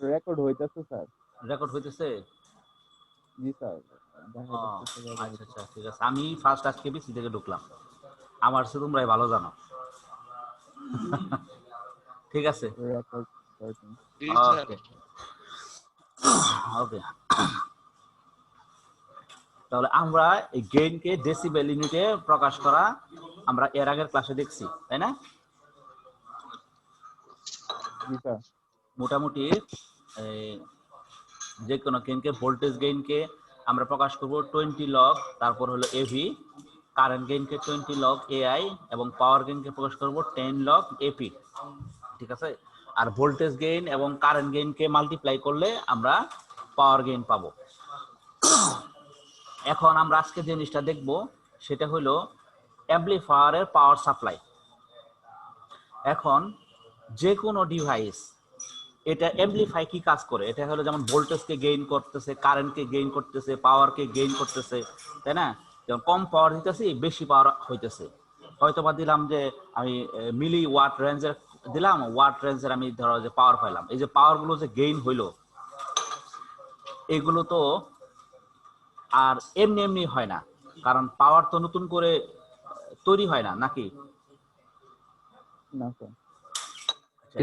Record হইতেছে sir. Record হইতেছে? জি sir, দেখা ও যাচ্ছে রেকর্ড আচ্ছা হইতেছে। আচ্ছা, ঠিক আছে। আমি ফার্স্ট আজকে বিসি থেকে ঢুকলাম, আমার সে তোমরাই ভালো জানো। ঠিক আছে, রেকর্ড স্টার্টিং। জি স্যার। ওকে ওকে। তাহলে আমরা এই গেইনকে ডেসিবেল ইউনিটে প্রকাশ করা আমরা এর আগের ক্লাসে দেখছি, তাই না? জি স্যার। মোটামুটি যে কোনো গেইনকে, ভোল্টেজ গেইনকে আমরা প্রকাশ করব 20 লগ, তারপর হলো এভি, কারেন্ট গেইনকে 20 লগ এআই, এবং পাওয়ার গেইনকে প্রকাশ করব 10 লগ এপি। ঠিক আছে? আর ভোল্টেজ গেইন এবং কারেন্ট গেইনকে মাল্টিপ্লাই করলে আমরা পাওয়ার গেইন পাবো। এখন আমরা আজকে যে জিনিসটা দেখব সেটা হলো অ্যাম্পলিফায়ারের পাওয়ার সাপ্লাই। এখন যে কোনো ডিভাইস এটা অ্যাম্পলিফাই কি কাজ করে, এটা হলো যেমন ভোল্টেজকে গেইন করতেছে, কারেন্টকে গেইন করতেছে, পাওয়ারকে গেইন করতেছে, তাই না? যেমন কম পাওয়ার দিতেছি, বেশি পাওয়ার হইতেছে। হয়তো বা দিলাম যে আমি মিলি ওয়াট রেঞ্জের দিলাম, ওয়াট রেঞ্জের আমি ধরো যে পাওয়ার পাইলাম। এই যে পাওয়ারগুলো যে গেইন হইলো, এগুলো তো আর এমনি এমনি হয় না, কারণ পাওয়ার তো নতুন করে তৈরি হয় না, নাকি? না স্যার।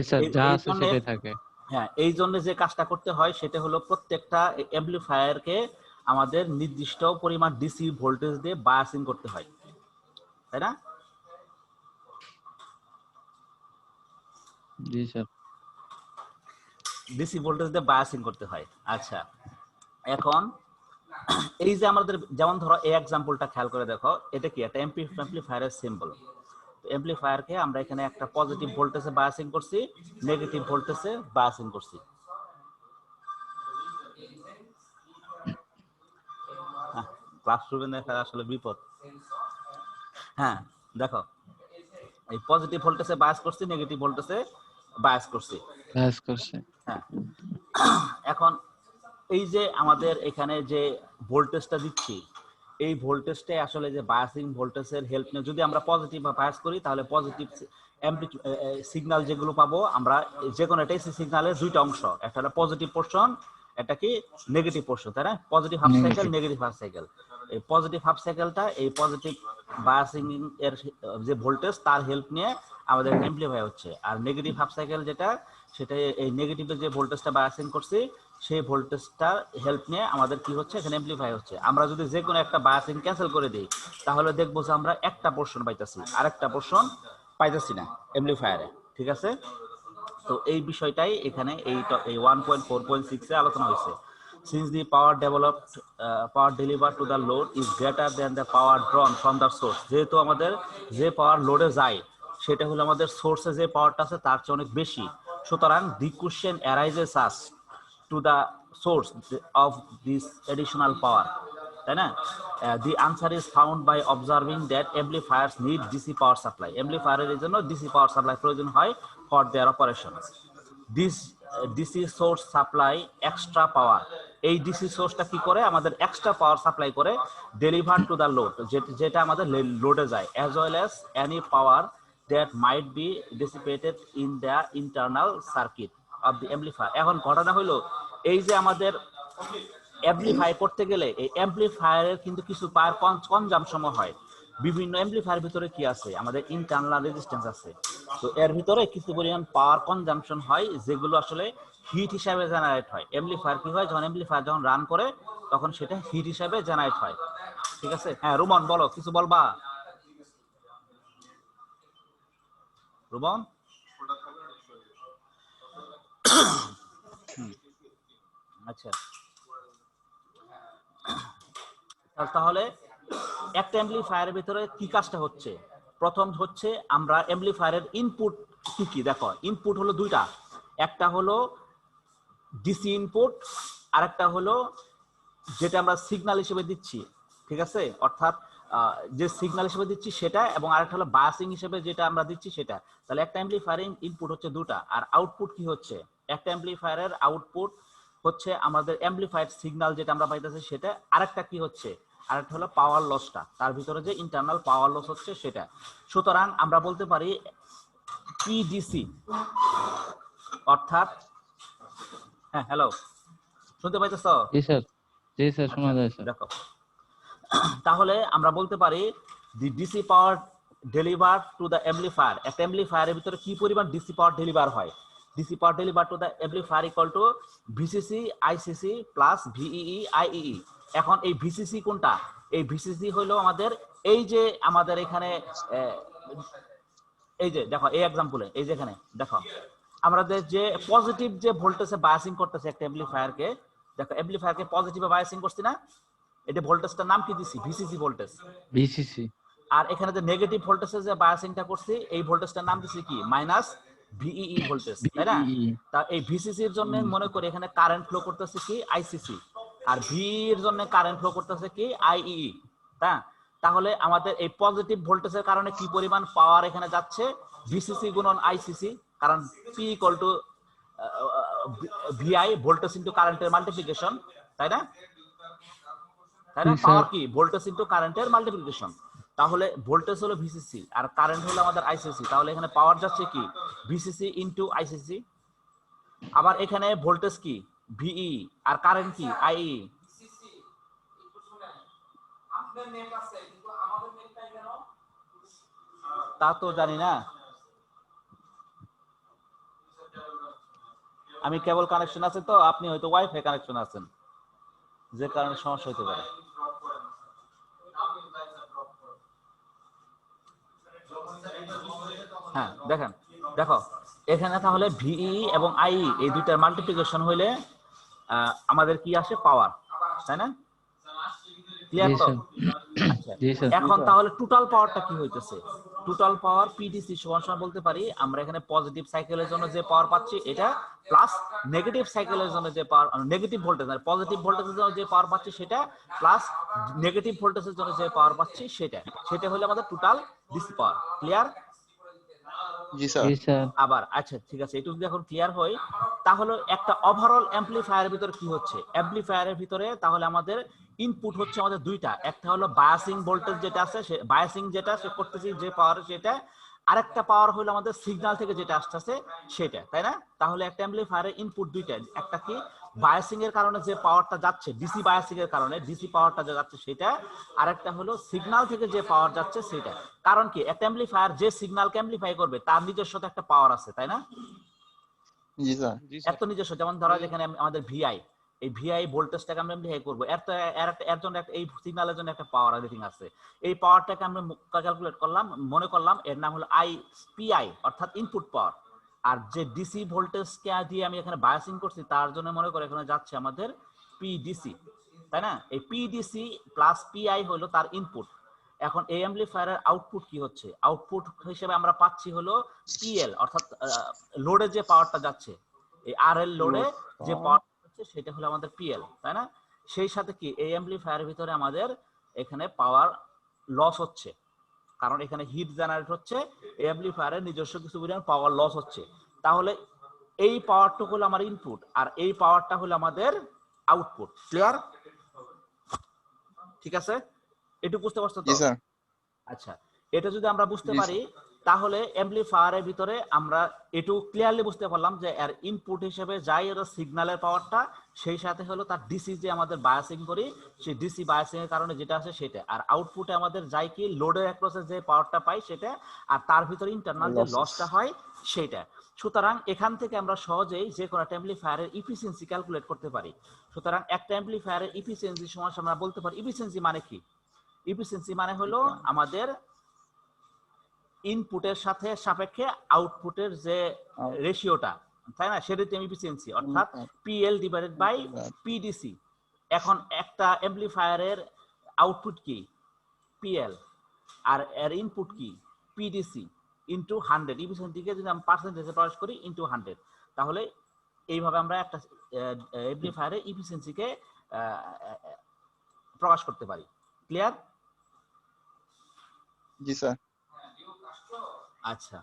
স্যার যা এই আছে জন্য, সেটাই থাকে। হ্যাঁ, এই জন্য যে কাজটা করতে হয় সেটা হলো প্রত্যেকটা অ্যাম্পলিফায়ারকে আমাদের নির্দিষ্ট পরিমাণ ডিসি ভোল্টেজ দিয়ে বায়াসিং করতে হয়, তাই না? জি স্যার। ডিসি ভোল্টেজ দিয়ে বায়াসিং করতে হয়। আচ্ছা, এখন এই যে আমাদের যেমন ধরো এই এক্সাম্পলটা খেয়াল করে দেখো, এটা কি একটা অ্যাম্পলিফায়ারের সিম্বল। অ্যাম্পলিফায়ারকে আমরা এখানে একটা পজিটিভ ভোল্টেজে বায়াসিং করছি, নেগেটিভ ভোল্টেজে বায়াসিং করছি। ক্লাসরুমে দেখা আসলে বিপদ। হ্যাঁ, দেখো, এই পজিটিভ ভোল্টেজে বায়াস করছি, নেগেটিভ ভোল্টেজে বায়াস করছি। ব্যাস করছে। হ্যাঁ, এখন এই যে আমাদের এখানে যে ভোল্টেজটা দিচ্ছি, এই ভোল্টেজটাই আসলে যে বায়াসিং ভোল্টেজের হেল্প নিয়ে যদি আমরা পজিটিভ বা বায়াস করি, তাহলে পজিটিভ সিগন্যাল যেগুলো পাবো আমরা, যে কোনো একটা এসি সিগন্যালের দুইটা অংশ, একটা হলো পজিটিভ পোর্শন, একটা কি নেগেটিভ পোর্শন, তাই না? Positive half cycle, negative. Negative half cycle. এই পজিটিভ হাফ সাইকেলটা এই পজিটিভ বায়াসিং এর যে ভোল্টেজ তার হেল্প নিয়ে আমাদের এমপ্লিফাই হচ্ছে, আর নেগেটিভ হাফ সাইকেল যেটা, সেটা এই নেগেটিভের যে ভোল্টেজটা বায়াসিং করছি সেই ভোল্টেজটার হেল্প নিয়ে আমাদের কি হচ্ছে, এখানে এমপ্লিফাই হচ্ছে। আমরা যদি যে কোনো একটা বায়াসিং ক্যান্সেল করে দিই, তাহলে দেখবো যে আমরা একটা পোর্শন পাইতেছি, আর একটা পোর্শন পাইতেছি না এমপ্লিফায়ারে। ঠিক আছে? তো এই বিষয়টাই এখানে এই 1.4.6 এ আলোচনা হয়েছে। Since the power developed, power delivered to the load is greater than the power drawn from the source, যেহেতু আমাদের যে পাওয়ার লোডে যায় সেটা হলো আমাদের সোর্সে যে পাওয়ারটা আছে তার চেয়ে অনেক বেশি, সুতরাং the question arises us to the source of this additional power, তাই না? The answer is found by observing that amplifiers need DC power supply. অ্যাম্পলিফায়ারের জন্য DC power supply প্রয়োজন হয় for their operations. This DC source supply extra power. এই DC সোর্সটা কি করে, আমাদের এক্সট্রা পাওয়ার সাপ্লাই করে ডেলিভার টু দ্য লোড, যেটা আমাদের লোডে যায়, as well as any power that might be dissipated in the internal circuit of the amplifier. এখন ঘটনা হলো, এই যে আমাদের অ্যাম্পলিফাই করতে গেলে এই অ্যাম্পলিফায়ারের কিন্তু কিছু পাওয়ার কনজাম্পশন হয়। বিভিন্ন অ্যাম্পলিফায়ার ভিতরে কি আছে, আমাদের ইন্টারনাল রেজিস্ট্যান্স আছে। তো এর ভিতরে কিছু পরিমাণ পাওয়ার কনজাম্পশন হয়, যেগুলো আসলে হিট হিসাবে জেনারেট হয়। অ্যাম্পলিফায়ার কি হয়, যখন অ্যাম্পলিফায়ার যখন রান করে তখন সেটা হিট হিসাবে জেনারেট হয়। ঠিক আছে? হ্যাঁ রুমন বলো, কিছু বলবা? রুমন? আচ্ছা, তাহলে একটা অ্যাম্পলিফায়ারের ভিতরে কি কাজটা হচ্ছে? প্রথম হচ্ছে আমরা অ্যাম্পলিফায়ারের ইনপুট কি কি, দেখো ইনপুট হলো দুইটা, একটা হলো ডিসি ইনপুট, আর একটা হলো যেটা আমরা সিগন্যাল হিসেবে দিচ্ছি। ঠিক আছে? অর্থাৎ যে সিগন্যাল হিসেবে দিচ্ছি সেটা, এবং আরেকটা হলো বায়াসিং হিসেবে যেটা আমরা দিচ্ছি সেটা। তাহলে একটা অ্যাম্পলিফায়ারের ইনপুট হচ্ছে দুটা, আর আউটপুট কি হচ্ছে? একটা অ্যাম্পলিফায়ারের আউটপুট হচ্ছে আমাদের অ্যাম্পলিফায়ার সিগন্যাল যেটা আমরা পাইতেছি সেটা, আরেকটা কি হচ্ছে, আরেকটা হলো পাওয়ার লসটা, তার ভিতরে যে ইন্টারনাল পাওয়ার লস হচ্ছে সেটা। সুতরাং আমরা বলতে পারি পিডিসি, অর্থাৎ হ্যাঁ, হ্যালো, শুনতে পাইতেছ? জি স্যার শোনা আচ্ছা, যায় স্যার। দেখো, তাহলে আমরা বলতে পারি the DC power deliver to the amplifier, একটা অ্যাম্পলিফায়ারের ভিতরে কি পরিমাণ ডিসি পাওয়ার ডেলিভার হয়, DC power deliver to the amplifier equal to VCC ICC plus VEE IEE. এখন এই ভিসিসি কোনটা? এই ভিসিসি হলো আমাদের এই যে আমাদের এখানে এই যে দেখো এই এক্সাম্পলে এই যে এখানে দেখো আমাদের যে পজিটিভ যে ভোল্টেজে বায়াসিং করতেছে একটা অ্যাম্পলিফায়ারকে, দেখো অ্যাম্পলিফায়ারকে পজিটিভে বায়াসিং করছি না, এটা ভোল্টেজটার নাম কি দিছি? VCC voltage. ভিসিসি। আর এখানে যে নেগেটিভ ভোল্টেজে যে বায়াসিংটা করছি এই ভোল্টেজটার নাম দিছি কি? মাইনাস ভিইই ভোল্টেজ, তাই না? তা এই ভিসিসি এর জন্য মনে করি এখানে কারেন্ট ফ্লো করতেছে কি? আইসিসি। আর ভি এর জন্য কারেন্ট ফ্লো করতেছে কি? আইইই। তাহলে আমাদের এই পজিটিভ ভোল্টেজের কারণে কি পরিমাণ পাওয়ার এখানে যাচ্ছে? ভিসিসি গুণন আইসিসি, কারণ P equal to VI, voltage into কারেন্টের মাল্টিপ্লিকেশন, তাই না? তাই না? পাওয়ার কি? ভোল্টেজ ইনটু কারেন্টের মাল্টিপ্লিকেশন। তাহলে ভোল্টেজ হলো ভিসিসি আর কারেন্ট হলো আমাদের আইসিসি, তাহলে এখানে পাওয়ার যাচ্ছে কি? VCC into ICC. আবার এখানে ভোল্টেজ কি? ভিই আর কারেন্ট কি? আইই। তা তো জানি না, আমি কেবল কানেকশন আছে তো, আপনি হয়তো ওয়াইফাই কানেকশন আছেন, যে কারণে সমস্যা হতে পারে। হ্যাঁ দেখেন, দেখো এখানে তাহলে ভিই এবং আইই এই দুইটার মাল্টিপ্লিকেশন হইলে আমাদের কি আসে? পাওয়ার, তাই না? ক্লিয়ার তো? আচ্ছা, এখন তাহলে টোটাল পাওয়ারটা কি হইতেছে? টোটাল পাওয়ার পিডিসি সমান বলতে পারি আমরা এখানে পজিটিভ সাইকেলের জন্য যে পাওয়ার পাচ্ছি এটা প্লাস নেগেটিভ সাইকেলের জন্য যে পাওয়ার, নেগেটিভ ভোল্টেজ আর পজিটিভ ভোল্টেজের জন্য যে পাওয়ার পাচ্ছি সেটা প্লাস নেগেটিভ ভোল্টেজের জন্য যে পাওয়ার পাচ্ছি সেটা হলো আমাদের টোটাল ডিসি পাওয়ার। ক্লিয়ার? জি স্যার। আবার আচ্ছা ঠিক আছে, এটুকু যদি এখন ক্লিয়ার হয় তাহলে একটা ওভারঅল অ্যাম্পলিফায়ারের ভিতরে কি হচ্ছে? অ্যাম্পলিফায়ারের ভিতরে তাহলে আমাদের ইনপুট হচ্ছে আমাদের দুইটা, একটা হলো বায়াসিং ভোল্টেজ যেটা আছে সে বায়াসিং যেটা সে করতেছি যে পাওয়ার সেটা, আরেকটা পাওয়ার হলো আমাদের সিগন্যাল থেকে যেটা আসতেছে সেটা, তাই না? তাহলে একটা অ্যাম্পলিফায়ারের ইনপুট দুইটা, একটা কি বায়াসিং এর কারণে যে পাওয়ারটা যাচ্ছে ডিসি বায়াসিং এর কারণে ডিসি পাওয়ারটা যে যাচ্ছে সেটা, আরেকটা হলো সিগন্যাল থেকে যে পাওয়ার যাচ্ছে সেটা। কারণ কি একটা অ্যাম্পলিফায়ার যে সিগন্যালকে অ্যাম্পলিফাই করবে তার নিজস্ব একটা পাওয়ার আছে, তাই না? জি স্যার। এত নিজস্ব, যেমন ধরো যেখানে আমাদের ভিআই, এই ভিআই ভোল্টেজটাকে আমরা এমপ্লিফাই করব, এর জন্য এই সিগন্যালের জন্য একটা পাওয়ার রেটিং আছে। এই পাওয়ারটাকে আমরা ক্যালকুলেট করলাম, মনে করলাম এর নাম হলো পিআই অর্থাৎ ইনপুট পাওয়ার। আর যে ডিসি ভোল্টেজকে দিয়ে আমি এখানে বায়াসিং করছি তার জন্য মনে করে এখানে যাচ্ছে আমাদের পিডিসি, তাই না? এই পিডিসি প্লাস পিআই হলো তার ইনপুট। এখন এই অ্যাম্পলিফায়ারের আউটপুট কি হচ্ছে? আউটপুট হিসেবে আমরা পাচ্ছি হলো পিএল অর্থাৎ লোডে যে পাওয়ারটা যাচ্ছে, এই আরএল লোডে যে পাওয়ার হচ্ছে সেটা হলো আমাদের পিএল, তাই না? সেই সাথে কি এই অ্যাম্পলিফায়ারের ভিতরে আমাদের এখানে পাওয়ার লস হচ্ছে, কারণ এখানে হিট জেনারেট হচ্ছে, এই অ্যাম্পলিফায়ারের নিজস্ব কিছু পরিমাণ পাওয়ার লস হচ্ছে। তাহলে এই পাওয়ারটা হলো আমার ইনপুট আর এই পাওয়ারটা হলো আমাদের আউটপুট। ক্লিয়ার? ঠিক আছে, একটু বুঝতে পারছো তো? আচ্ছা, এটা যদি আমরা বুঝতে পারি তাহলে অ্যাম্পলিফায়ারের ভিতরে আমরা একটু ক্লিয়ারলি বুঝতে পারলাম যে এর ইনপুট হিসেবে যাই এর সিগন্যালের পাওয়ারটা, সেই সাথে হলো তার ডিসি যে আমাদের বায়াসিং করি সেই ডিসি বায়াসিং এর কারণে যেটা আছে সেটা, আর আউটপুটে আমাদের যাই কি লোডের অ্যাক্রসে যে পাওয়ারটা পাই সেটা, আর তার ভিতরে ইন্টারনাল যে লসটা হয় সেটা। সুতরাং এখান থেকে আমরা সহজেই যে কোনো অ্যাম্পলিফায়ারের ইফিসিয়েন্সি ক্যালকুলেট করতে পারি। সুতরাং একটা অ্যাম্পলিফায়ারের ইফিসিয়েন্সি সমান আমরা বলতে পারি, ইফিসিয়েন্সি মানে কি? ইফিসিয়েন্সি মানে হলো আমাদের ইনপুটের সাথে সাপেক্ষে আউটপুটের যে রেশিওটা, তাই না? সেটাই ইফিসিয়েন্সি অর্থাৎ পিএল ডিভাইডেড বাই পিডিসি। এখন একটা অ্যাম্পলিফায়ারের আউটপুট কি? পিএল, আর এর ইনপুট কি? PDC into 100। ইফিসিয়েন্সিকে যদি আমরা পার্সেন্টেজে প্রকাশ করি ইনটু 100, তাহলে এইভাবে আমরা একটা অ্যাম্পলিফায়ারের ইফিসিয়েন্সিকে প্রকাশ করতে পারি। ক্লিয়ার? জি স্যার। আচ্ছা,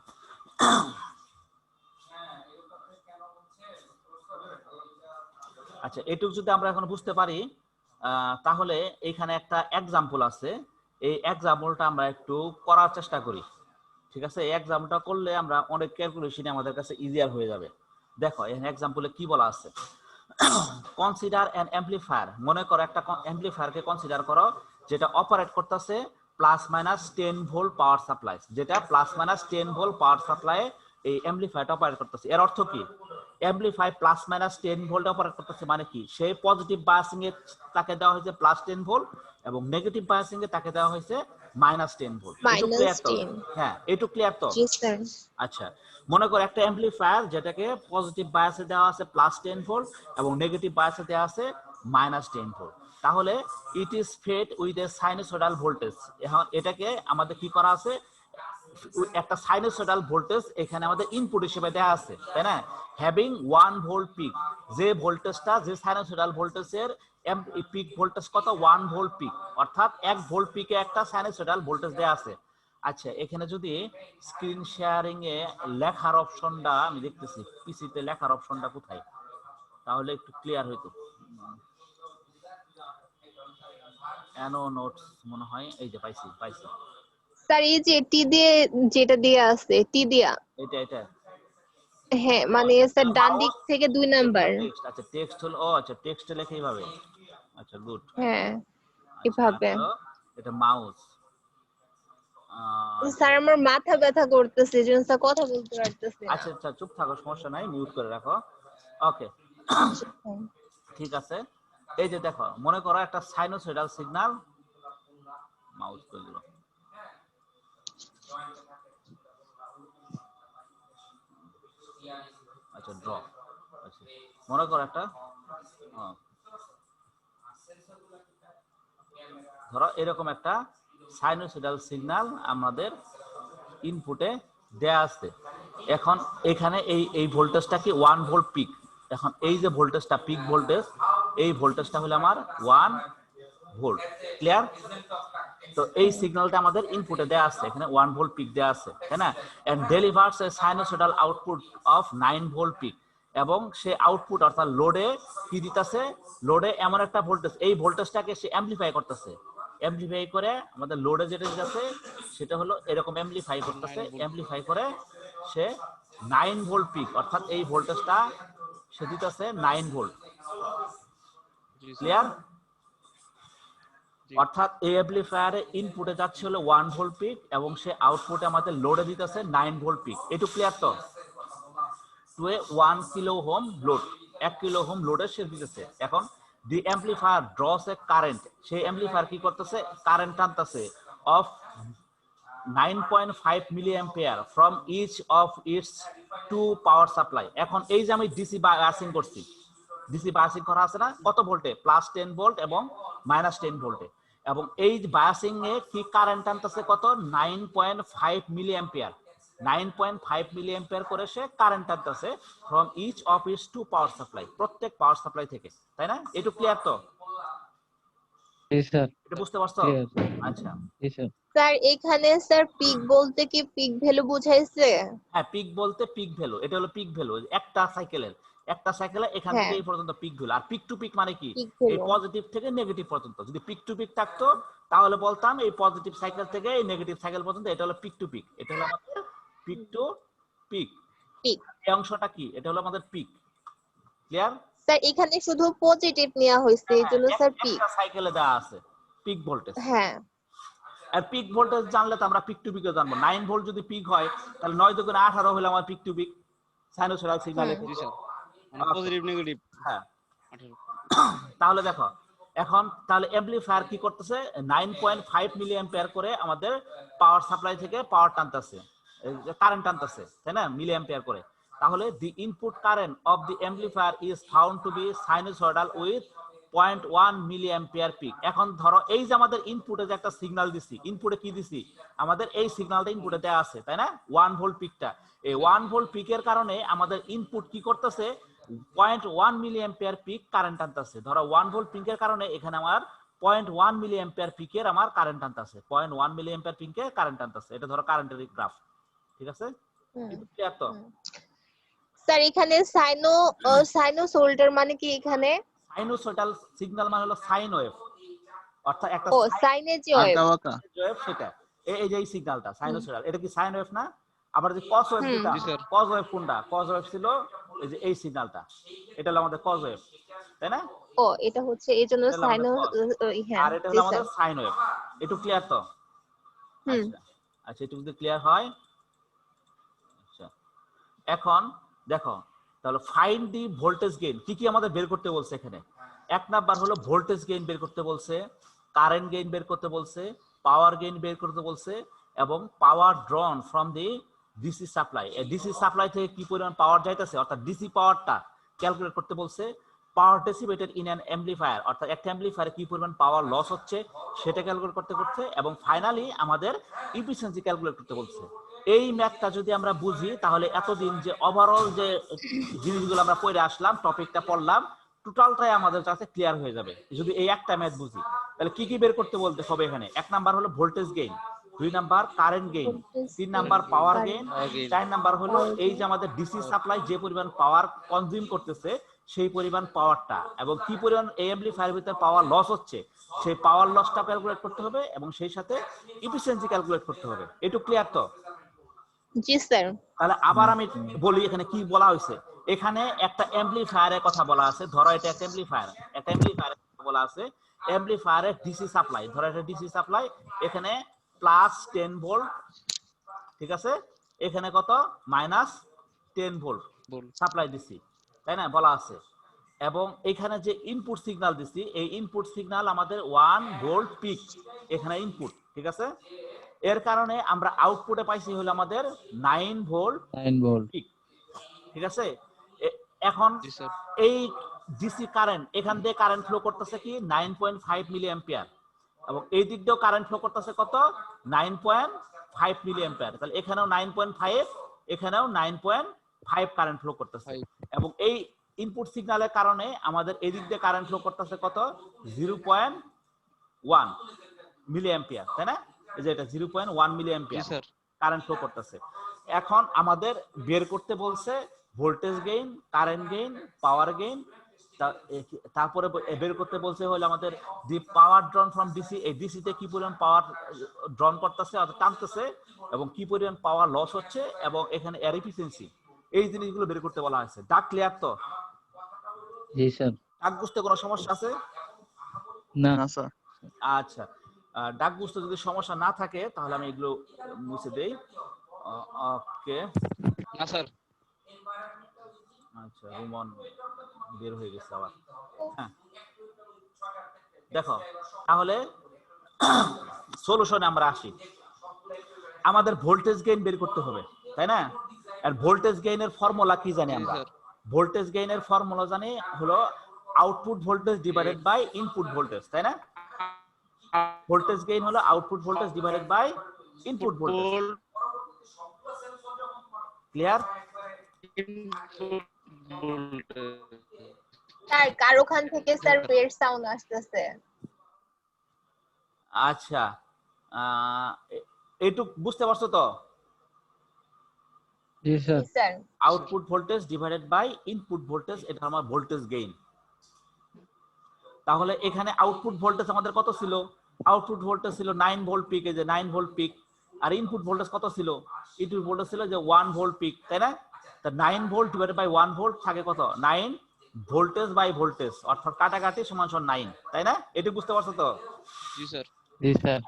আচ্ছা এটুকু যদি আমরা এখন বুঝতে পারি তাহলে এখানে একটা এক্সাম্পল আছে, এই এক্সাম্পলটা আমরা একটু করার চেষ্টা করি। ঠিক আছে, এই এক্সাম্পলটা করলে আমরা অনেক ক্যালকুলেশন আমাদের কাছে ইজিয়ার হয়ে যাবে। দেখো এখানে এক্সাম্পলে কি বলা আছে, কনসিডার অ্যান অ্যাম্পলিফায়ার, মনে করো একটা অ্যাম্পলিফায়ারকে কনসিডার করো যেটা অপারেট করতেছে plus minus 10 volt power supply, যেটা plus minus 10 volt power supply এই অ্যাম্পলিফায়ারটা অপারেট করতেছে। এর অর্থ কি? Amplifier plus minus 10 volt operate করতেছে মানে কি? সেই পজিটিভ বায়াসিং এ তাকে দেওয়া হয়েছে প্লাস 10 ভোল্ট এবং নেগেটিভ বায়াসিং এ তাকে দেওয়া হয়েছে মাইনাস 10 ভোল্ট। এটা ক্লিয়ার তো? হ্যাঁ, এটা ক্লিয়ার তো? জি স্যার। আচ্ছা, মনে করো একটা অ্যাম্পলিফায়ার যেটাকে পজিটিভ বায়াসে দেওয়া আছে প্লাস 10 ভোল্ট এবং নেগেটিভ বায়াসে দেওয়া আছে মাইনাস 10 ভোল্ট। তাহলে it is fed with a sinusoidal voltage. এখন এটাকে আমাদের কি করা আছে? একটা সাইনোসয়েডাল ভোল্টেজ এখানে আমাদের ইনপুট হিসেবে দেওয়া আছে, তাই না? হ্যাভিং 1 ভোল্ট পিক, যে ভোল্টেজটা যে সাইনোসয়েডাল ভোল্টেজের পিক ভোল্টেজ কত? 1 ভোল্ট পিক, অর্থাৎ 1 ভোল্ট পিকে একটা সাইনোসয়েডাল ভোল্টেজ দেওয়া আছে। আচ্ছা, এখানে যদি স্ক্রিন শেয়ারিং এ লেখার অপশনটা আমি দেখতেছি, পিসিতে লেখার অপশনটা কোথায়, তাহলে একটু ক্লিয়ার হইতো। এনো নোটস মনে হয়, এই যে পাইছি। স্যার এই যে টি দিয়ে যেটা দেয়া আছে, টি দিয়া, এটা হ্যাঁ মানে স্যার ডান দিক থেকে 2 নাম্বার। টেক্সট, আচ্ছা টেক্সট হলো, আচ্ছা টেক্সটে লেখে এইভাবে, আচ্ছা গুড। হ্যাঁ এভাবে। এটা মাউস। স্যার আমার মাথা ব্যথা করতেছে, এজন্য স্যার কথা বলতে পারতেছি না। আচ্ছা চুপ থাকো, সমস্যা নাই, মিউট করে রাখো। ওকে, ঠিক আছে। এই যে দেখো, মনে করো একটা সাইনোসয়েডাল সিগন্যাল, মাউস করে দিল। আচ্ছা ড্র, আচ্ছা মনে করো একটা ধরো এরকম একটা সাইনোসয়েডাল সিগন্যাল আমাদের ইনপুটে দেয়া আছে। এখন এখানে এই ভোল্টেজটা কি 1 ভোল্ট পিক। এখন এই যে ভোল্টেজটা পিক ভোল্টেজ, এই ভোল্টেজটা হলো আমার 1 ভোল্ট। ক্লিয়ার? তো এই সিগন্যালটা আমাদের ইনপুটে দেয়া আছে, এখানে 1 ভোল্ট পিক দেয়া আছে, তাই না? And delivers a sinusoidal output of 9 volt peak, এবং সে আউটপুট অর্থাৎ লোডে কি দিতেছে? লোডে এমন একটা ভোল্টেজ, এই ভোল্টেজটাকে সে অ্যামপ্লিফাই করতেছে। অ্যামপ্লিফাই করে আমাদের লোডে যেটা দিতেছে সেটা হলো এরকম অ্যামপ্লিফাই করতেছে, অ্যামপ্লিফাই করে সে 9 ভোল্ট পিক, অর্থাৎ এই ভোল্টেজটা সে দিতেছে 9 ভোল্ট। ক্লিয়ার? অর্থাৎ এই অ্যামপ্লিফায়ারে ইনপুটে যাচ্ছে হলো 1 ভোল্ট পিক এবং সে আউটপুটে আমাদের লোডে দিতেছে 9 ভোল্ট পিক। এটু ক্লিয়ার তো? To a 1 kilo ohm load, 1 kilo ohm লোডে সে দিতেছে। এখন the amplifier draws a current, সেই অ্যামপ্লিফায়ার কি করতেছে? কারেন্ট টানতেছে of 9.5 milli ampere from each of its 2 power supply. এখন এই যে আমি ডিসি বায়াসিং করছি, ডিসি বায়াসিং করা আছে না কত ভোল্টে? প্লাস 10 ভোল্ট এবং মাইনাস 10 ভোল্টে, এবং এই বায়াসিং এ কি কারেন্ট টানতেছে কত? 9.5 মিলি অ্যাম্পিয়ার। 9.5 মিলি অ্যাম্পিয়ার করে সে কারেন্ট টানতেছে from each of its 2 power supply, প্রত্যেক পাওয়ার সাপ্লাই থেকে, তাই না? এটু ক্লিয়ার তো? জি স্যার। এটা বুঝতে পারছো? আচ্ছা জি স্যার। স্যার এখানে স্যার পিক বলতে কি পিক ভ্যালু বুঝাইছে? হ্যাঁ, পিক বলতে পিক ভ্যালু, এটা হলো পিক ভ্যালু একটা সাইকেলে এখান থেকে এই পর্যন্ত pick value. R peak to pick মানে কি? এই পজিটিভ থেকে নেগেটিভ পর্যন্ত। যদি পিক টু পিক থাকতো তাহলে বলতাম এই পজিটিভ সাইকেল থেকে এই নেগেটিভ সাইকেল পর্যন্ত, এটা হলো পিক টু পিক। এটা হলো আমাদের পিক টু পিক। এই অংশটা কি? এটা হলো আমাদের পিক। ক্লিয়ার? স্যার এখানে শুধু পজিটিভ নেওয়া হয়েছে, এইজন্য স্যার পিক। একটা সাইকেলে দেওয়া আছে পিক ভোল্টেজ। হ্যাঁ, আর পিক ভোল্টেজ জানলে তো আমরা পিক টু পিকও জানবো। 9 ভোল্ট যদি পিক হয় তাহলে 9 × 18 হলো আমার peak to pick sinusoidal সিগন্যালে। G sir, মানে পজিটিভ নেগেটিভ। হ্যাঁ, তাহলে দেখো এখন তাহলে অ্যামপ্লিফায়ার কি করতেছে? 9.5 মিলি অ্যাম্পিয়ার করে আমাদের পাওয়ার সাপ্লাই থেকে পাওয়ার টানতেছে, কারেন্ট টানতেছে, তাই না? মিলি অ্যাম্পিয়ার করে। তাহলে the input current of the amplifier is found to be sinusoidal with 0.1 milli ampere peak. এখন ধরো এই যে আমাদের ইনপুটে যে একটা সিগন্যাল দিছি, ইনপুটে কি দিছি? আমাদের এই সিগন্যালটা ইনপুটে দেওয়া আছে, তাই না? 1 ভোল্ট পিকটা, এই 1 ভোল্ট পিকের কারণে আমাদের ইনপুট কি করতেছে? 0.1 মিলি অ্যাম্পিয়ার পিক কারেন্ট টানতেছে। ধরো 1 ভোল্ট পিকের কারণে এখানে আমার 0.1 মিলি অ্যাম্পিয়ার পিকের আমার কারেন্ট টানতেছে, 0.1 মিলি অ্যাম্পিয়ার পিকে কারেন্ট টানতেছে। এটা ধরো কারেন্টের গ্রাফ, ঠিক আছে? ক্লিয়ার তো? স্যার এখানে সাইনোসয়েডাল মানে কি? এখানে সাইনোসয়েডাল সিগন্যাল মানে হলো সাইন ওয়েভ, অর্থাৎ একটা সাইনের যে ওয়েভ, ওয়েভ, সেটা এই যে এই সিগন্যালটা সাইনোসয়েডাল। এটা কি সাইন ওয়েভ না? আবার যে কজ ওয়েভ, যেটা জি স্যার। কজ ওয়েভ কোনটা? কজ ওয়েভ ছিল এই যে এই সিগন্যালটা, এটা হলো আমাদের কজ ওয়েভ। তাই না? ও এটা হচ্ছে এই জন্য এটা হলো সাইন, আমাদের cos, হ্যাঁ আর এটা জি হলো স্যার। আমাদের সাইন ওয়েভ। একটু ক্লিয়ার তো? হুম আচ্ছা আচ্ছা, একটু যদি ক্লিয়ার হয়। আচ্ছা, এখন দেখো তাহলে ফাইন্ড দি ভোল্টেজ গেইন। কি কি আমাদের বের করতে বলছে এখানে? এক নাম্বার হলো ভোল্টেজ গেইন বের করতে বলছে, কারেন্ট গেইন বের করতে বলছে, পাওয়ার গেইন বের করতে বলছে, এবং power drawn from the DC supply. DC supply থেকে কি পরিমাণ পাওয়ার যাইতেছে অর্থাৎ ডিসি পাওয়ারটা ক্যালকুলেট করতে বলছে। পাওয়ার ডিসিপেটেড ইন অ্যান অ্যাম্পলিফায়ার অর্থাৎ একটা অ্যাম্পলিফায়ারে কি পরিমাণ পাওয়ার লস হচ্ছে সেটা ক্যালকুলেট করতে করতে, এবং ফাইনালি আমাদের এফিসিয়েন্সি ক্যালকুলেট করতে বলছে। এই ম্যাথটা যদি আমরা বুঝি তাহলে এতদিন যে ওভারঅল যে জিনিসগুলো আমরা পড়ে আসলাম, টপিকটা পড়লাম, টোটালটাই আমাদের কাছে ক্লিয়ার হয়ে যাবে যদি এই একটা ম্যাথ বুঝি। তাহলে কি কি বের করতে বলতে হবে এখানে? এক নাম্বার হলো ভোল্টেজ গেইন, দুই নাম্বার কারেন্ট গেইন, তিন নাম্বার পাওয়ার গেইন, চার নাম্বার হলো এই যে আমাদের ডিসি সাপ্লাই যে পরিমাণ পাওয়ার কনজিউম করতেছে সেই পরিমাণ পাওয়ারটা, এবং কি পরিমাণ এই অ্যাম্পলিফায়ারের ভিতরে পাওয়ার লস হচ্ছে সেই পাওয়ার লসটা ক্যালকুলেট করতে হবে, এবং সেই সাথে এফিসিয়েন্সি ক্যালকুলেট করতে হবে। একটু ক্লিয়ার তো? জি স্যার। তাহলে আবার আমি বলি এখানে কি বলা হয়েছে। এখানে একটা অ্যাম্পলিফায়ারের কথা বলা আছে, ধরো এটা একটা অ্যাম্পলিফায়ার, একটা অ্যাম্পলিফায়ারের কথা বলা আছে। অ্যাম্পলিফায়ারের ডিসি সাপ্লাই, ধরো এটা ডিসি সাপ্লাই, এখানে প্লাস 10 ভোল্ট, ঠিক আছে, এখানে কত মাইনাস 10 ভোল্ট সাপ্লাই দিছি, তাই না, বলা আছে। এবং এখানে যে ইনপুট সিগন্যাল দিছি এই ইনপুট সিগন্যাল আমাদের 1 ভোল্ট পিক এখানে ইনপুট, ঠিক আছে। এর কারণে আমরা আউটপুটে পাইছি হলো আমাদের 9 ভোল্ট পিক, ঠিক আছে। এখন এই ডিসি কারেন্ট এখান দিয়ে কারেন্ট ফ্লো করতেছে কি 9.5 মিলি অ্যাম্পিয়ার, এবং এই দিক দিয়েও কারেন্ট ফ্লো করতেছে কত 9.5 মিলি অ্যাম্পিয়ার। তাহলে এখানেও 9.5, এখানেও 9.5 কারেন্ট ফ্লো করতেছে, এবং এই ইনপুট সিগন্যালের কারণে আমাদের এই দিক দিয়ে কারেন্ট ফ্লো করতেছে কত 0.1 মিলি অ্যাম্পিয়ার, তাই না। এই যে এটা 0.1 মিলি অ্যাম্পিয়ার কারেন্ট ফ্লো করতেছে। এখন আমাদের বের করতে বলছে ভোল্টেজ গেইন, কারেন্ট গেইন, পাওয়ার গেইন, তারপরে বের করতে বলছে হলো আমাদের দি পাওয়ার ড্রন ফ্রম ডিসি, এই ডিসি তে কি পরিমাণ পাওয়ার ড্রন করতেছে অর্থাৎ টানতেছে, এবং কি পরিমাণ পাওয়ার লস হচ্ছে, এবং এখানে এর এফিসিয়েন্সি, এই জিনিসগুলো বের করতে বলা হয়েছে। ডাক ক্লিয়ার তো? জি স্যার। ডাক বুঝতে কোনো সমস্যা আছে? না স্যার। আচ্ছা, ডাক বুঝতে যদি সমস্যা না থাকে তাহলে আমি এগুলো মুছে দেই। ওকে না স্যার। আচ্ছা, রুমন বের হয়ে গেছে আবার। হ্যাঁ, দেখো তাহলে সলিউশনে আমরা আসি। আমাদের ভোল্টেজ গেইন বের করতে হবে, তাই না। আর ভোল্টেজ গেইনের ফর্মুলা কি জানি আমরা? ভোল্টেজ গেইনের ফর্মুলা জানি হলো output voltage divided by input voltage, তাই না। ভোল্টেজ গেইন হলো output voltage divided by input voltage. Clear? Sir কার ওখান থেকে স্যার ওয়েট সাউন্ড আসতেছে। আচ্ছা, এইটুক বুঝতে পারছো তো? জি sir. Sir output voltage divided by input voltage, এটা আমার ভোল্টেজ গেইন। তাহলে এখানে আউটপুট ভোল্টেজ আমাদের কত ছিল? আউটপুট ভোল্টেজ ছিল 9 ভোল্ট পিক, এই যে 9 ভোল্ট পিক। আর ইনপুট ভোল্টেজ কত ছিল? ইনপুট ভোল্টেজ ছিল যে 1 ভোল্ট পিক, তাই না। তা 9 ভোল্ট ডিভাইডেড বাই 1 ভোল্ট থাকে কত 9 ভোল্টেজ বাই ভোল্টেজ, অর্থাৎ কাটাকাটি সমান 9, তাই না। এটা বুঝতে পারছো তো? জি স্যার। জি স্যার।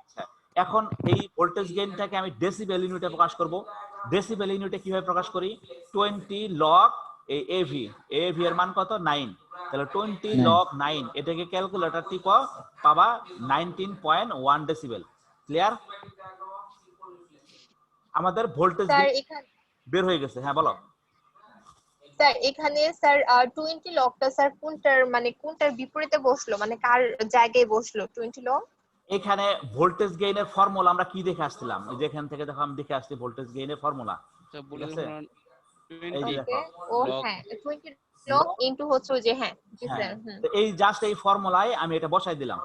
এখন এই ভোল্টেজ গেইনটাকে আমি ডেসিবেল ইউনিটে প্রকাশ করব। ডেসিবেল ইউনিটে কিভাবে প্রকাশ করি? 20 লগ এই এভি, এভি এর মান কত 9, তাহলে 20 লগ 9, এটাকে ক্যালকুলেটর টিপো, পাবা 19.1 ডেসিবেল। ক্লিয়ার? আমাদের ভোল্টেজ বের হয়ে গেছে। হ্যাঁ বলো। স্যার এখানে স্যার 20 লগটা স্যার কোনটার মানে কোনটার বিপরীতে বসলো, মানে কার জায়গায় বসলো 20 লগ? এখানে ভোল্টেজ গেইনের ফর্মুলা আমরা কি দেখে আসছিলাম? এই যে এখান থেকে দেখো আমি দেখে আসছি ভোল্টেজ গেইনের ফর্মুলা। ঠিক আছে, এই যে দেখো ও হ্যাঁ 20 লগ ইনটু হচ্ছে ওই যে, হ্যাঁ জি স্যার। এই জাস্ট এই ফর্মুলায় আমি এটা বসাই দিলাম,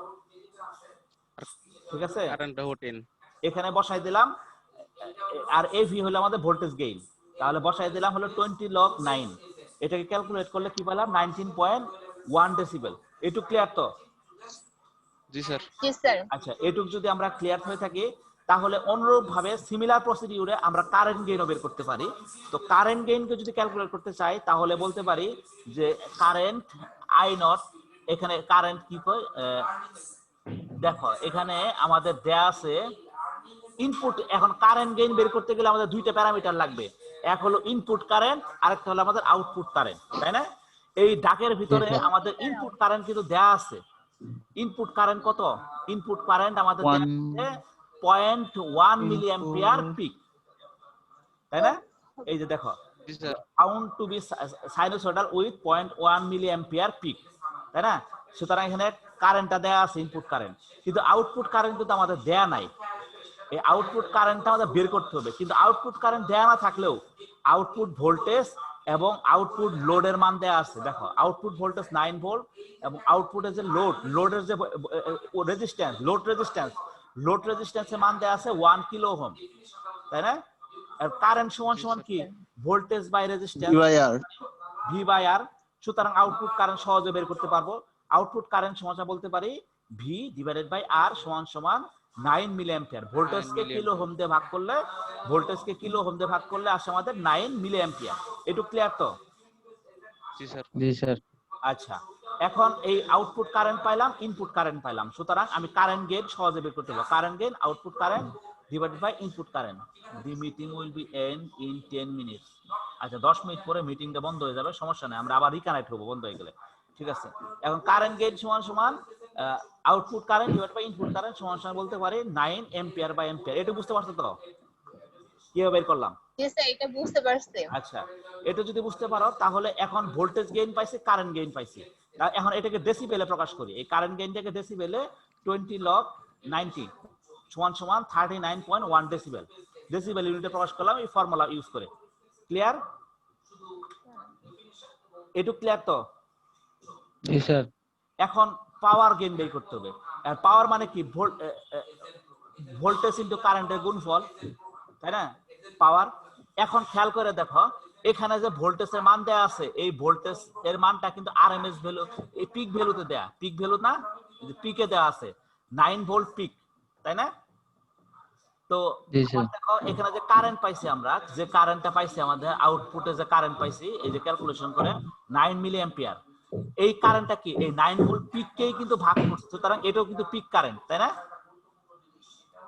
ঠিক আছে, কারেন্টটা 10 এখানে বসাই দিলাম। আর এভি হলো আমাদের ভোল্টেজ গেইন, তাহলে বসাই দিলাম হলো 20 লগ 9, এটাকে ক্যালকুলেট করলে কি পেলাম 19.1 ডেসিবেল। এটুকু ক্লিয়ার তো? জি স্যার। জি স্যার। আচ্ছা, এটুকু যদি আমরা ক্লিয়ার হয়ে থাকি তাহলে অনুরূপ ভাবে সিমিলার প্রসিডিউরে আমরা কারেন্ট গেইনও বের করতে পারি। তো কারেন্ট গেইনকে যদি ক্যালকুলেট করতে চাই তাহলে বলতে পারি যে কারেন্ট আই নট, এখানে কারেন্ট কি কয় দেখো এখানে আমাদের দেয়া আছে ইনপুট। এখন কারেন্ট গেইন বের করতে গেলে আমাদের দুইটা প্যারামিটার লাগবে, এক হলো ইনপুট কারেন্ট, আরেকটা হলো আমাদের আউটপুট কারেন্ট, তাই না? এই ডাকের ভিতরে আমাদের ইনপুট কারেন্ট কিন্তু দেয়া আছে। ইনপুট কারেন্ট কত? ইনপুট কারেন্ট আমাদের দেয়া আছে 0.1 মিলি অ্যাম্পিয়ার পিক, তাই না? এই যে দেখো জি sir. found to be sinusoidal with 0.1 milli ampere peak, তাই না? সুতরাং এখানে কারেন্টটা দেয়া আছে ইনপুট কারেন্ট, কিন্তু আউটপুট কারেন্ট কিন্তু আমাদের দেয়া নাই। এই আউটপুট কারেন্টটা আমাদের বের করতে হবে, কিন্তু আউটপুট কারেন্ট দেয়া না থাকলেও আউটপুট ভোল্টেজ এবং আউটপুট লোডের মান দেয়া আছে। দেখো আউটপুট ভোল্টেজ 9 ভোল্ট এবং আউটপুটের যে লোডের যে রেজিস্ট্যান্স, লোড রেজিস্ট্যান্সের মান দেয়া আছে 1 কিলো ওহম, তাই না? আর কারেন্ট সমান সমান কি? Voltage by resistance V by R. সুতরাং আউটপুট কারেন্ট সহজে বের করতে পারবো। আউটপুট কারেন্ট সমান বলতে পারি ভি ডিভাইডেড বাই আর সমান সমান 9 মিলি অ্যাম্পিয়ার। ভোল্টেজকে কিলো ওহম দিয়ে ভাগ করলে আসে আমাদের 9 মিলি অ্যাম্পিয়ার। একটু ক্লিয়ার তো? জি স্যার। জি স্যার। আচ্ছা, এখন এই আউটপুট কারেন্ট পাইলাম, ইনপুট কারেন্ট পাইলাম, সুতরাং আমি কারেন্ট গেইন সহজে বের করতে পারবো। Current gain output current divided by input current. The meeting will be end in 10 minutes. আচ্ছা 10 মিনিট পরে মিটিংটা বন্ধ হয়ে যাবে, সমস্যা নেই, আমরা আবার রিকানেক্ট হবো বন্ধ হয়ে গেলে, ঠিক আছে? এখন কারেন্ট গেইন সমান সমান output current divide by input current সমান সমান বলতে পারি 9 অ্যাম্পিয়ার বাই অ্যাম্পিয়ার। এটা বুঝতে পারছো তো কিভাবে বের করলাম? জি স্যার, এটা বুঝতে পারছি। আচ্ছা, এটা যদি বুঝতে পারো তাহলে এখন ভোল্টেজ গেইন পাইছি, কারেন্ট গেইন পাইছি। এখন এটাকে ডেসিবেলে প্রকাশ করি। এই কারেন্ট গেইনটাকে ডেসিবেলে 20 লগ 90 সমান সমান 39.1 ডেসিবেল। ডেসিবেল ইউনিটে প্রকাশ করলাম এই ফর্মুলা ইউজ করে। ক্লিয়ার? এটু ক্লিয়ার তো? জি স্যার। এখন পাওয়ার গেইন বের করতে হবে। আর পাওয়ার মানে কি? ভোল্টেজ ইনটু কারেন্টের গুণফল, তাই না? পাওয়ার। এখন খেয়াল করে দেখো এখানে যে ভোল্টেজের মান দেয়া আছে, এই ভোল্টেজ এর মানটা কিন্তু আরএমএস ভ্যালু, এই পিক ভ্যালুতে দেয়া, পিক ভ্যালু না, পিকে দেয়া আছে 9 ভোল্ট পিক, তাই না? তো দেখো এখানে যে কারেন্ট পাইছি আমরা, যে কারেন্টটা পাইছি আমাদের আউটপুটে যে কারেন্ট পাইছি, এই যে ক্যালকুলেশন করে 9 মিলি অ্যাম্পিয়ার, এই কারেন্টটা কি এই 9 ভোল্ট পিককেই কিন্তু ভাগ করছে, সুতরাং এটাও কিন্তু পিক কারেন্ট, তাই না?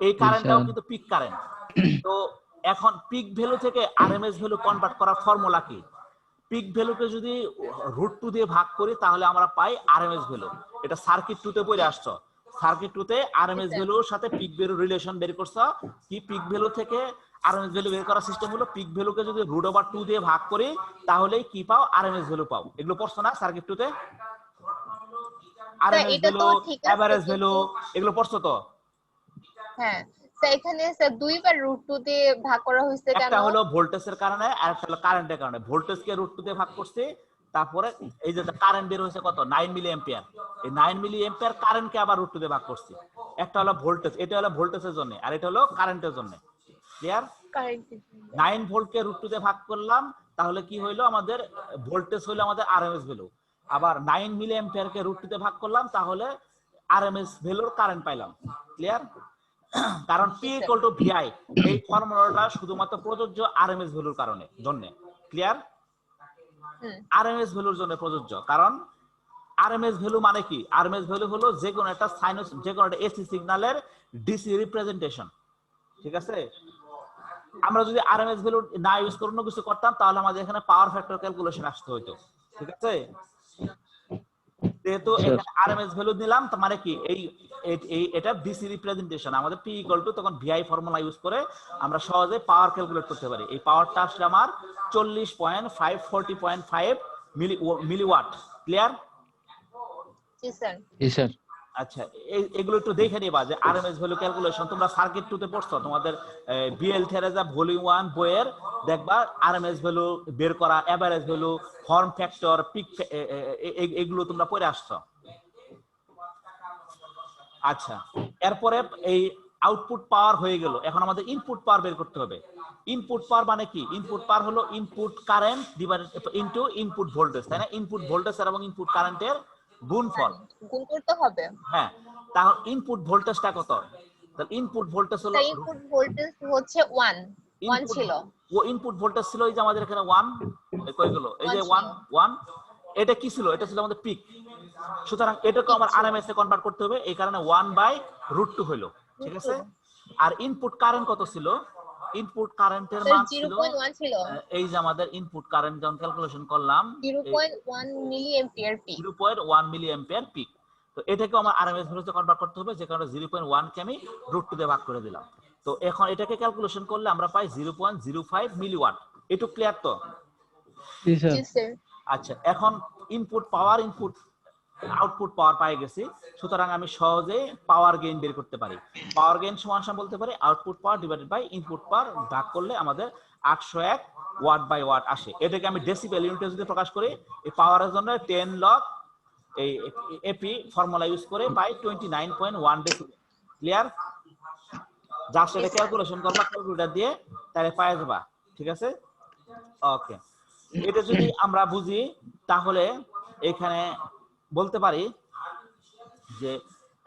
এই কারেন্টটাও কিন্তু পিক কারেন্ট। তো এখন পিক ভ্যালু থেকে আরএমএস ভ্যালু কনভার্ট করার ফর্মুলা কি? পিক ভ্যালুকে যদি √2 দিয়ে ভাগ করি তাহলে আমরা পাই আরএমএস ভ্যালু। এটা সার্কিট 2 তে পড়ে আসছো। সার্কিট 2 তে আরএমএস ভ্যালুর সাথে পিক ভ্যালু রিলেশন বের করছো। কি পিক ভ্যালু থেকে আরএমএস ভ্যালু বের করার সিস্টেম হলো পিক ভ্যালুকে যদি √2 দিয়ে ভাগ করি তাহলেই কি পাও? আরএমএস ভ্যালু পাও। এগুলো পড়ছো না সার্কিট 2 তে? আরএমএস ভ্যালু, এভারেজ ভ্যালু, এগুলো পড়ছো তো? হ্যাঁ স্যার, এখানে স্যার দুইবার √2 দিয়ে ভাগ করা হয়েছে কেন? একটা হলো ভোল্টেজের কারণে আর একটা হলো কারেন্টের কারণে। ভোল্টেজকে √2 দিয়ে ভাগ করছি, তারপরে এই যে কারেন্ট বের হয়েছে কত? 9 মিলি অ্যাম্পিয়ার। এই 9 মিলি অ্যাম্পিয়ার কারেন্টকে আবার √2 দিয়ে ভাগ করছি। একটা হলো ভোল্টেজ, এটা হলো ভোল্টেজের জন্য, আর এটা হলো কারেন্টের জন্য। ক্লিয়ার? 9 ভোল্টকে √2 দিয়ে ভাগ করলাম, তাহলে কি হইলো? আমাদের ভোল্টেজ হইলো আমাদের আরএমএস ভ্যালু। আবার 9 মিলি অ্যাম্পিয়ারকে √2 দিয়ে ভাগ করলাম, তাহলে আরএমএস ভ্যালুর কারেন্ট পাইলাম। ক্লিয়ার? কারণ P = VI, এই ফর্মুলাটা শুধুমাত্র প্রযোজ্য আরএমএস ভ্যালুর কারণে জন্য। ক্লিয়ার? আরএমএস ভ্যালুর জন্য প্রযোজ্য, কারণ আরএমএস ভ্যালু মানে কি? আরএমএস ভ্যালু হলো যে কোনো একটা সাইনাস, যে কোনো একটা এসি সিগন্যালের ডিসি রিপ্রেজেন্টেশন। ঠিক আছে? আমরা যদি আরএমএস ভ্যালু না ইউজ করে অন্য কিছু করতাম তাহলে আমাদের এখানে পাওয়ার ফ্যাক্টর ক্যালকুলেশন আসতে হতো। ঠিক আছে? যেহেতু এখানে আরএমএস ভ্যালু দিলাম, তার মানে কি এই এটা ডিসি রিপ্রেজেন্টেশন। আমাদের P = তখন VI ফর্মুলা ইউজ করে আমরা সহজে পাওয়ার ক্যালকুলেট করতে পারি। এই পাওয়ারটা আসলে আমার 40.5 মিলিওয়াট। ক্লিয়ার? জি স্যার। জি স্যার। আচ্ছা, এগুলো একটু দেখে নিবা যে আরএমএস ভ্যালু ক্যালকুলেশন তোমরা সার্কিট 2 তে পড়ছো, তোমাদের বিএল থেরেজা ভলিউম 1 বইয়ের দেখবা আরএমএস ভ্যালু বের করা, average value, form factor, peak, এগুলো তোমরা পড়ে আসছো। আচ্ছা, এরপরে এই আউটপুট পাওয়ার হয়ে গেল, এখন আমাদের ইনপুট পাওয়ার বের করতে হবে। ইনপুট পাওয়ার মানে কি? ইনপুট পাওয়ার হলো input current divided into input voltage, তাই না? ইনপুট ভোল্টেজ এবং ইনপুট কারেন্টের গুণফল গুণ করতে হবে। হ্যাঁ, তাহলে ইনপুট ভোল্টেজটা কত? তাহলে ইনপুট ভোল্টেজ হলো, ইনপুট ভোল্টেজ হচ্ছে 1 ছিল। ও ইনপুট ভোল্টেজ ছিল এই যে আমাদের এখানে 1 কই গেল? এই যে 1 এটা কি ছিল? এটা ছিল আমাদের পিক। সুতরাং এটাকে আমার আরএমএস এ কনভার্ট করতে হবে, এই কারণে 1/√2 হলো, ঠিক আছে? আর ইনপুট কারেন্ট কত ছিল? ইনপুট কারেন্টের স্যার মান ছিল 0.1 ছিল, এই যে আমাদের ইনপুট কারেন্ট যখন ক্যালকুলেশন করলাম 0.1 milli ampere peak. 0.1 milli ampere peak. তো এটাকে আমার আরএমএস ভ্যালুতে কনভার্ট করতে হবে, যে কারণে 0.1 কে আমি √2 দিয়ে ভাগ করে দিলাম। তো এখন এটাকে ক্যালকুলেশন করলে আমরা পাই 0.05 মিলিওয়াট। এটুকু ক্লিয়ার তো? জি স্যার। জি স্যার। আচ্ছা, এখন ইনপুট পাওয়ার, ইনপুট আউটপুট পাওয়ার পাই গেছি, সুতরাং আমি সহজে পাওয়ার গেইন বের করতে পারি। পাওয়ার গেইন সমান সমান বলতে পারি output power divided by input power, ভাগ করলে আমাদের 801 ওয়াট বাই ওয়াট আসে। এটাকে আমি ডেসিবেল ইউনিটে যদি প্রকাশ করি, এই পাওয়ারের জন্য 10 লগ এই এপি ফর্মুলা ইউজ করে পাই 29.1 ডেসিবেল। ক্লিয়ার? জাস্ট এটা ক্যালকুলেশন করবা ক্যালকুলেটর দিয়ে, তাহলে পাই যাবা। ঠিক আছে? ওকে, এটা যদি আমরা বুঝি তাহলে এখানে বলতে পারি যে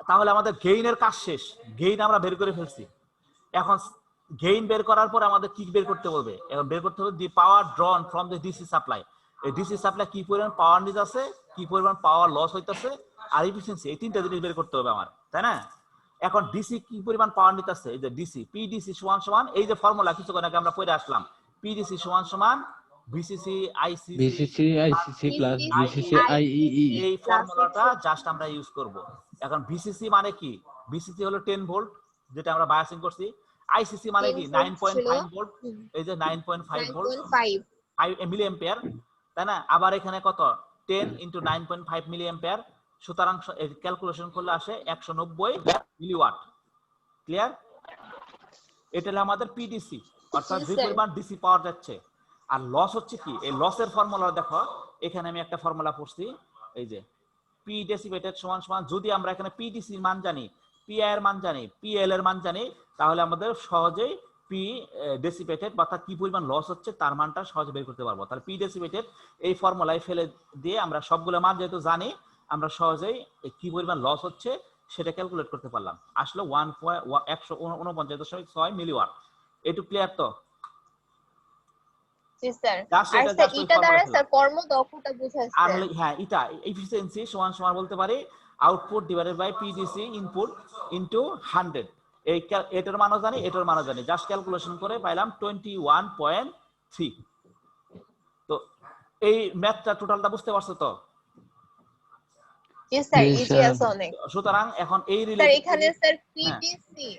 তাহলে আমাদের গেইনের কাজ শেষ। গেইন আমরা বের করে ফেলছি। এখন গেইন বের করার পর আমাদের কি বের করতে হবে? এখন বের করতে হবে the power drawn from the DC supply. এই ডিসি সাপ্লাই কি পরিমাণ পাওয়ার নিতেছে, কি পরিমাণ পাওয়ার লস হইতাছে, আর এফিসিয়েন্সি, এই তিনটা জিনিস বের করতে হবে আমার, তাই না? এখন ডিসি কি পরিমাণ পাওয়ার নিতেছে, এই যে ডিসি, পিডিসি সমান সমান এই যে ফর্মুলা কিছুক্ষণ আগে আমরা পড়ে আসলাম, পিডিসি সমান সমান VCC ICC BCC ICC plus BCC আইইই। এই ফর্মুলাটা জাস্ট আমরা ইউজ করব। এখন ভিসিসি মানে কি? ভিসিসি হলো 10 ভোল্ট, যেটা আমরা বায়াসিং করছি। আইসিসি মানে কি? 9.5 ভোল্ট, এই যে 9.5 ভোল্ট, 5 মিলি অ্যাম্পিয়ার, তাই না? আবার এখানে কত? 10 × 9.5 মিলি অ্যাম্পিয়ার। সুতরাং ক্যালকুলেশন করলে আসে 190 মিলিওয়াট। ক্লিয়ার? এটা হলো আমাদের পিডিসি, অর্থাৎ যে পরিমাণ ডিসি পাওয়ার যাচ্ছে। আর লস হচ্ছে কি? এই লসের ফর্মুলা দেখো, এখানে আমি একটা ফর্মুলা পড়ছি, এই যে পি ডেসিবেটেড সমান সমান, যদি আমরা এখানে পিডিসি মান জানি, পিআই এর মান জানি, পিএল এর মান জানি, তাহলে আমাদের সহজেই পি ডেসিবেটেড অর্থাৎ কি পরিমাণ লস হচ্ছে তার মানটা সহজে বের করতে পারবো। তাহলে পি ডেসিবেটেড এই ফর্মুলায় ফেলে দিয়ে আমরা সবগুলো মান যেহেতু জানি, আমরা সহজেই কি পরিমাণ লস হচ্ছে সেটা ক্যালকুলেট করতে পারলাম। আসলে 149.6 মিলিওয়াট। এটুকু ক্লিয়ার তো? জি স্যার। Just আর এটা স্যার just ওই এটা দ্বারা formula স্যার কর্মদক্ষতা বোঝাচ্ছে। আর হ্যাঁ, এটা এফিসিয়েন্সি সমান সমান বলতে পারি output divided by PDC input into 100। এই এটার মানও জানি, এটার মানও জানি, জাস্ট ক্যালকুলেশন করে পাইলাম 21.3। তো এই ম্যাথটা টোটালটা বুঝতে পারছো তো? জি স্যার, জি ইজি স্যার। আছে অনেক। সুতরাং এখন এই স্যার রিলেটেড এখানে স্যার পিডিসি,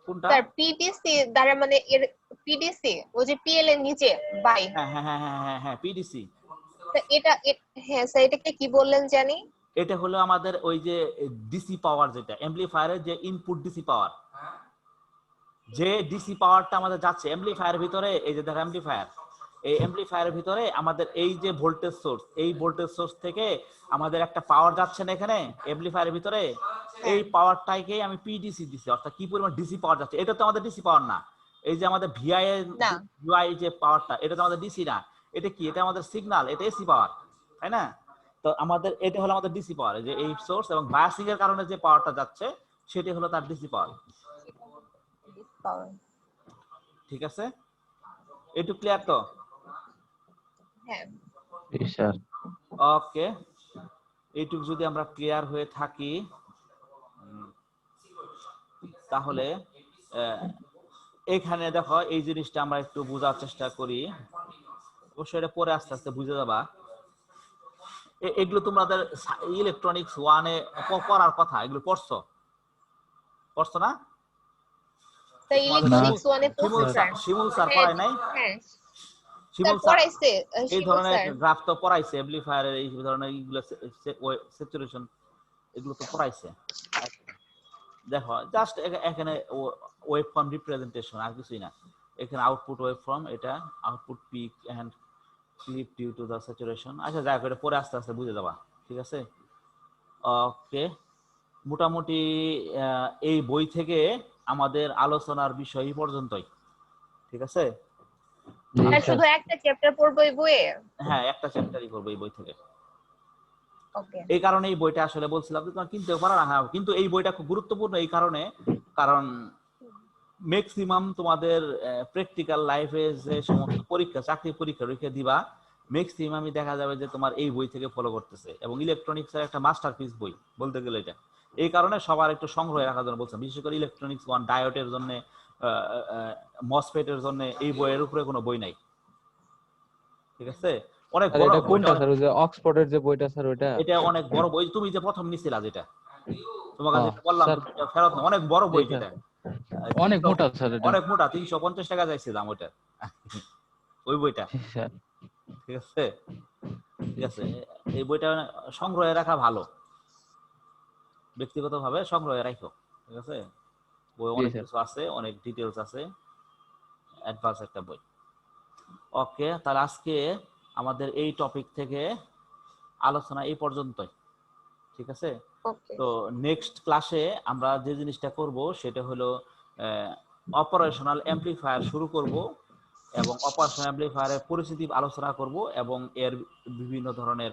কোনটা? স্যার পিডিসি দ্বারা মানে এর পিডিসি ওই যে পিএল এর নিচে বাই। হ্যাঁ হ্যাঁ হ্যাঁ হ্যাঁ হ্যাঁ হ্যাঁ, পিডিসি। এটা হ্যাঁ স্যার, এটাকে কি বললেন জানি? এটা হলো আমাদের ওই যে ডিসি পাওয়ার, যেটা অ্যাম্পলিফায়ারের যে ইনপুট ডিসি পাওয়ার, যে ডিসি পাওয়ারটা আমাদের যাচ্ছে অ্যাম্পলিফায়ারের ভিতরে। এই যে দেখো অ্যাম্পলিফায়ার, এই অ্যাম্পলিফায়ারের ভিতরে আমাদের এই যে ভোল্টেজ সোর্স, এই ভোল্টেজ সোর্স থেকে আমাদের একটা পাওয়ার যাচ্ছে না এখানে অ্যাম্পলিফায়ারের ভিতরে, এই পাওয়ারটাকে আমি পিডিসি দিছি, অর্থাৎ কি পরিমাণ ডিসি পাওয়ার যাচ্ছে। এটা তো আমাদের ডিসি পাওয়ার না। এই যে আমাদের ভিআই এর ভিআই যে পাওয়ারটা, এটা তো আমাদের ডিসি না। এটা কি? এটা আমাদের সিগন্যাল, এটা এসি পাওয়ার, তাই না? তো আমাদের এটা হলো আমাদের ডিসি পাওয়ার, যে এই সোর্স এবং বায়াসিং এর কারণে যে পাওয়ারটা যাচ্ছে সেটা হলো তার ডিসি পাওয়ার। ঠিক আছে? একটু ক্লিয়ার তো? হ্যাঁ জি স্যার। ওকে, এইটুকু যদি আমরা ক্লিয়ার হয়ে থাকি তাহলে এখানে দেখো এই জিনিসটা আমরা একটু বোঝার চেষ্টা করি। অবশ্যই এটা পরে আস্তে আস্তে বুঝে যাবা। এগুলো তোমাদের ইলেকট্রনিক্স 1 এ পড়ার কথা, এগুলো পড়ছো না? স্যার ইলেকট্রনিক্স 1 এ পড়ছি স্যার। শিমুল স্যার পড়ায় নাই? হ্যাঁ শিমুল স্যার পড়াইছে। এই ধরনের গ্রাফ তো পড়াইছে, অ্যাম্পলিফায়ারের এই ধরনের এইগুলো স্যাচুরেশন এগুলো তো পড়াইছে। দেখো জাস্ট এখানে ওয়েভ ফর্ম রিপ্রেজেন্টেশন, আর কিছুই না। এখানে আউটপুট ওয়েভ ফর্ম, এটা output peak and slip due to the saturation. আচ্ছা যাক, এটা পরে আস্তে আস্তে বুঝে যাবা। ঠিক আছে? ওকে, মোটামুটি এই বই থেকে আমাদের আলোচনার বিষয় এই পর্যন্তই। ঠিক আছে? স্যার শুধু একটা চ্যাপ্টার পড়বো এই বইয়ে? হ্যাঁ, একটা চ্যাপ্টারই করবো এই বই থেকে। ওকে। এই কারণে এই বইটা আসলে বলছিলাম যে তোমার কিনতে পারো না। হ্যাঁ, কিন্তু এই বইটা খুব গুরুত্বপূর্ণ এই কারণে, কারণ ম্যাক্সিমাম তোমাদের প্র্যাকটিক্যাল লাইফে যে সমস্ত পরীক্ষা, চাকরি পরীক্ষা রেখে দিবা, ম্যাক্সিমামই দেখা যাবে যে তোমার এই বই থেকে ফলো করতেছে, এবং ইলেকট্রনিক্সের একটা মাস্টারপিস বই বলতে গেলে এটা। এই কারণে সবার একটু সংগ্রহে রাখার জন্য বলছেন, বিশেষ করে ইলেকট্রনিক্স ওয়ান, ডায়োডের জন্য, মসফেটের জন্য এই বইয়ের উপরে কোনো বই নাই, ঠিক আছে? অনেক আর বড় এটা কোনটা বইটা, স্যার, ওই যে অক্সফোর্ডের যে বইটা স্যার ওইটা? এটা অনেক বড় বই, তুমি যে প্রথম নিছিলা যেটা তোমার কাছে হ্যাঁ, বললাম স্যার। এটা ফেরত না, অনেক বড় বই এটা যেটা, অনেক মোটা স্যার এটা। অনেক মোটা, 350 টাকা চাইছে দাম ওইটা, ওই বইটা, জি স্যার। ঠিক আছে? ঠিক আছে, এই বইটা সংগ্রহে রাখা ভালো, ব্যক্তিগতভাবে সংগ্রহে রাখো, ঠিক আছে? বই জি অনেক স্যার। কিছু আছে, অনেক ডিটেলস আছে, অ্যাডভান্স একটা বই। ওকে, তাহলে আজকে আমাদের এই টপিক থেকে আলোচনা এই পর্যন্তই, ঠিক আছে? ওকে তো নেক্সট ক্লাসে আমরা যে জিনিসটা করব সেটা হলো অপারেশনাল অ্যামপ্লিফায়ার শুরু করব, এবং অপারেশনাল অ্যামপ্লিফায়ারের পরিচিতি আলোচনা করব, এবং এর বিভিন্ন ধরনের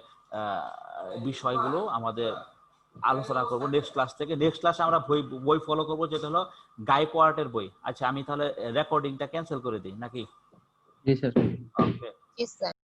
বিষয়গুলো আমাদের আলোচনা করব নেক্সট ক্লাস থেকে। নেক্সট ক্লাসে আমরা বই ফলো করব যেটা হলো গাইকোয়ার্টের বই। আচ্ছা, আমি তাহলে রেকর্ডিংটা ক্যান্সেল করে দিই নাকি? জি স্যার। ওকে। জি স্যার।